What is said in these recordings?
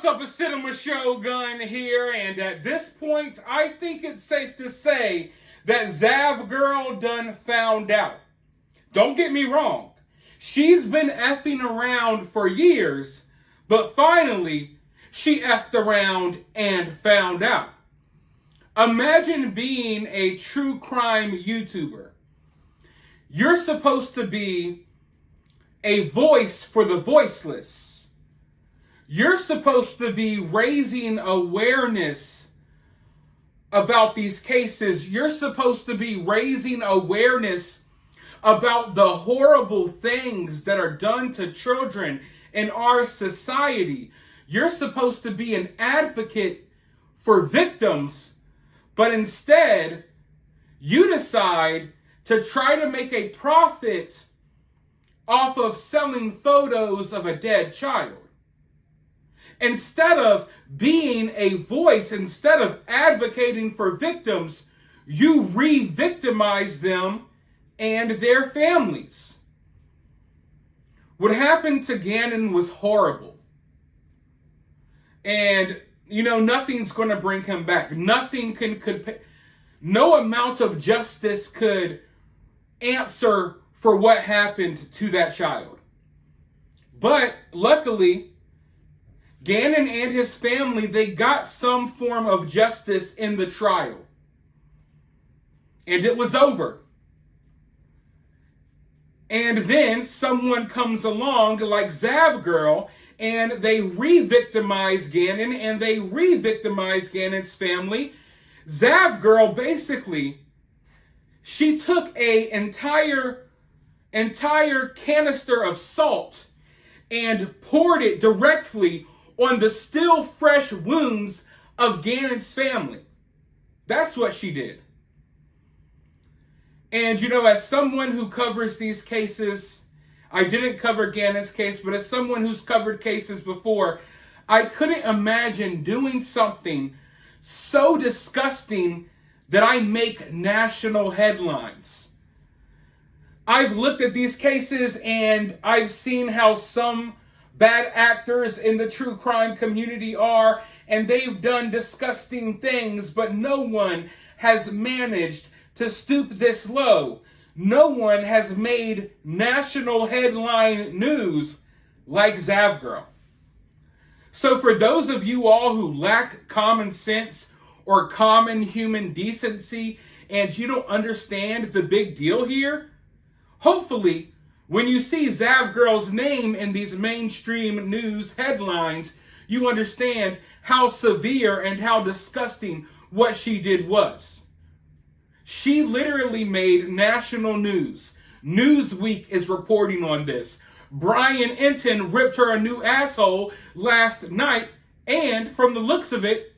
up, a Cinema Shogun here, and at this point, I think it's safe to say that Zav Girl done found out. Don't get me wrong, she's been effing around for years, but finally, she effed around and found out. Imagine being a true crime YouTuber. You're supposed to be a voice for the voiceless. You're supposed to be raising awareness about these cases. You're supposed to be raising awareness about the horrible things that are done to children in our society. You're supposed to be an advocate for victims, but instead, you decide to try to make a profit off of selling photos of a dead child. Instead of being a voice, instead of advocating for victims, you re-victimize them and their families. What happened to Gannon was horrible. And, nothing's going to bring him back. Nothing no amount of justice could answer for what happened to that child. But luckily, Gannon and his family, they got some form of justice in the trial. And it was over. And then someone comes along like Zav Girl, and they re-victimize Gannon, and they re-victimize Gannon's family. Zav Girl, basically, she took an entire canister of salt and poured it directly on the still fresh wounds of Gannon's family. That's what she did. And, as someone who covers these cases, I didn't cover Gannon's case, but as someone who's covered cases before, I couldn't imagine doing something so disgusting that I make national headlines. I've looked at these cases and I've seen how some bad actors in the true crime community are, and they've done disgusting things, but no one has managed to stoop this low. No one has made national headline news like Zav Girl. So for those of you all who lack common sense or common human decency and you don't understand the big deal here, hopefully when you see Zav Girl's name in these mainstream news headlines, you understand how severe and how disgusting what she did was. She literally made national news. Newsweek is reporting on this. Brian Enton ripped her a new asshole last night, and from the looks of it,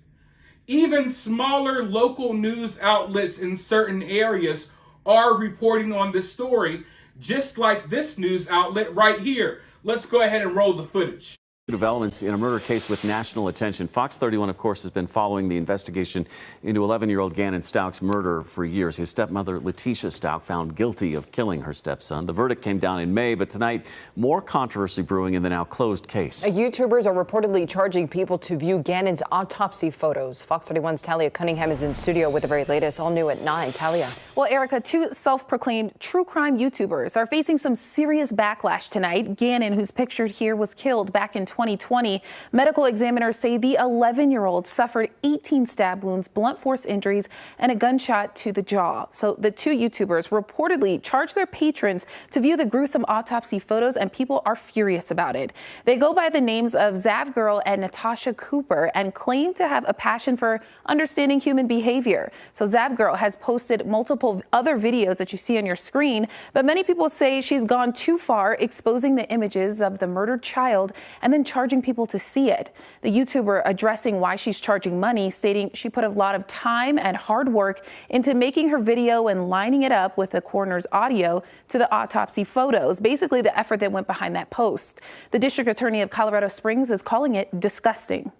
even smaller local news outlets in certain areas are reporting on this story, just like this news outlet right here. Let's go ahead and roll the footage. Developments in a murder case with national attention. Fox 31, of course, has been following the investigation into 11-year-old Gannon Stauch's murder for years. His stepmother, Letitia Stauch, found guilty of killing her stepson. The verdict came down in May, but tonight, more controversy brewing in the now closed case. YouTubers are reportedly charging people to view Gannon's autopsy photos. Fox 31's Talia Cunningham is in studio with the very latest, all new at 9. Talia. Well, Erica, two self-proclaimed true crime YouTubers are facing some serious backlash tonight. Gannon, who's pictured here, was killed back in 2020. Medical examiners say the 11-year-old suffered 18 stab wounds, blunt force injuries, and a gunshot to the jaw. So the two YouTubers reportedly charged their patrons to view the gruesome autopsy photos, and people are furious about it. They go by the names of Zav Girl and Natasha Cooper and claim to have a passion for understanding human behavior. So Zav Girl has posted multiple other videos that you see on your screen, but many people say she's gone too far, exposing the images of the murdered child and then charging people to see it. The YouTuber addressing why she's charging money, stating she put a lot of time and hard work into making her video and lining it up with the coroner's audio to the autopsy photos. Basically, the effort that went behind that post. The district attorney of Colorado Springs is calling it disgusting.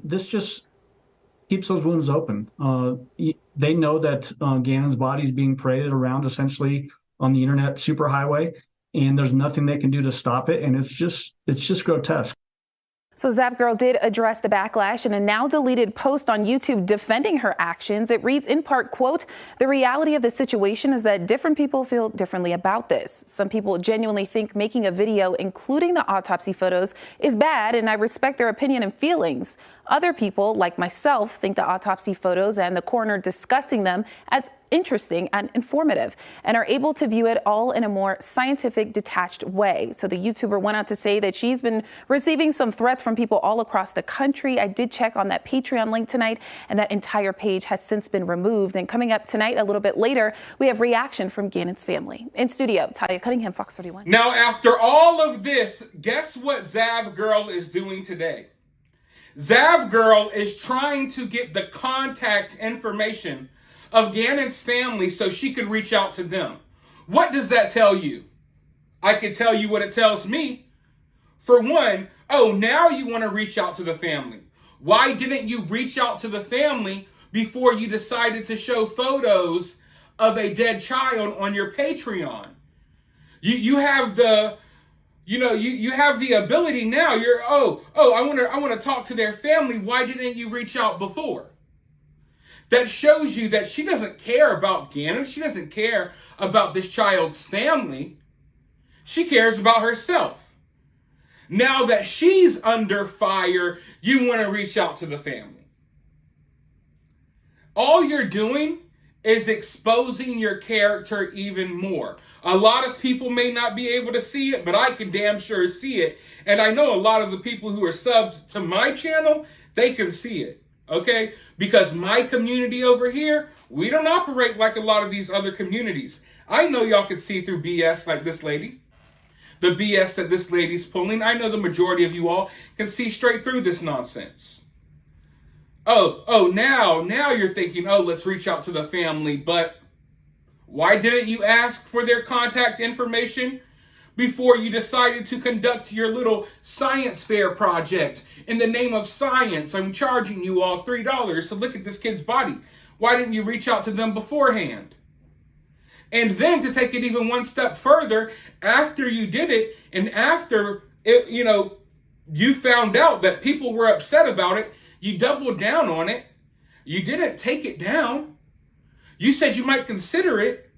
This just keeps those wounds open. They know that Gannon's body is being paraded around essentially on the internet superhighway, and there's nothing they can do to stop it. And it's just grotesque. So Zav Girl did address the backlash in a now deleted post on YouTube defending her actions. It reads in part, quote, "The reality of the situation is that different people feel differently about this. Some people genuinely think making a video, including the autopsy photos, is bad, and I respect their opinion and feelings. Other people, like myself, think the autopsy photos and the coroner discussing them as interesting and informative and are able to view it all in a more scientific, detached way." So the YouTuber went on to say that she's been receiving some threats from people all across the country. I did check on that Patreon link tonight, and that entire page has since been removed. And coming up tonight, a little bit later, we have reaction from Gannon's family. In studio, Talia Cunningham, Fox 31. Now, after all of this, guess what Zav Girl is doing today? Zav Girl is trying to get the contact information of Gannon's family so she could reach out to them. What does that tell you? I can tell you what it tells me. For one, oh, now you want to reach out to the family. Why didn't you reach out to the family before you decided to show photos of a dead child on your Patreon? You have the, you have the ability now. You're, I want to talk to their family. Why didn't you reach out before? That shows you that she doesn't care about Gannon. She doesn't care about this child's family. She cares about herself. Now that she's under fire, you want to reach out to the family. All you're doing is exposing your character even more. A lot of people may not be able to see it, but I can damn sure see it. And I know a lot of the people who are subbed to my channel, they can see it. Okay? Because my community over here, we don't operate like a lot of these other communities. I know y'all can see through BS like this lady. The BS that this lady's pulling. I know the majority of you all can see straight through this nonsense. Now you're thinking, let's reach out to the family. But why didn't you ask for their contact information before you decided to conduct your little science fair project? In the name of science, I'm charging you all $3 to look at this kid's body. Why didn't you reach out to them beforehand? And then to take it even one step further, after you did it, and after it, you found out that people were upset about it, you doubled down on it. You didn't take it down. You said you might consider it.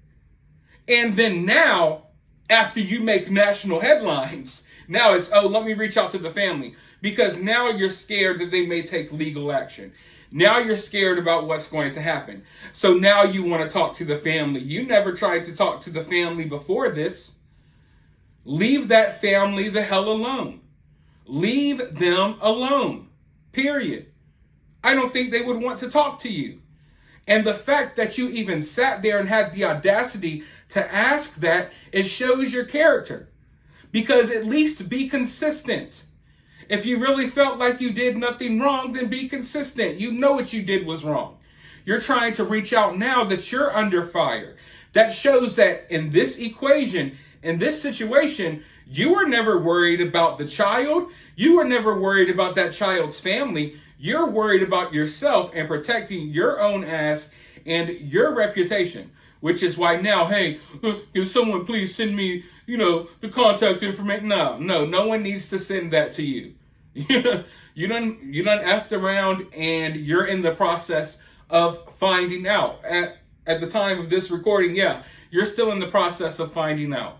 And then now, after you make national headlines, now it's, let me reach out to the family. Because now you're scared that they may take legal action. Now you're scared about what's going to happen. So now you want to talk to the family. You never tried to talk to the family before this. Leave that family the hell alone. Leave them alone. Period. I don't think they would want to talk to you. And the fact that you even sat there and had the audacity to ask that, it shows your character. Because at least be consistent. If you really felt like you did nothing wrong, then be consistent. You know what you did was wrong. You're trying to reach out now that you're under fire. That shows that in this equation, in this situation, you were never worried about the child. You were never worried about that child's family. You're worried about yourself and protecting your own ass and your reputation. Which is why now, hey, can someone please send me, the contact information? No one needs to send that to you. You done effed around and you're in the process of finding out. At the time of this recording, you're still in the process of finding out.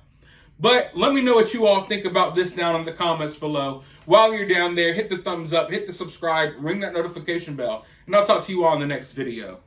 But let me know what you all think about this down in the comments below. While you're down there, hit the thumbs up, hit the subscribe, ring that notification bell, and I'll talk to you all in the next video.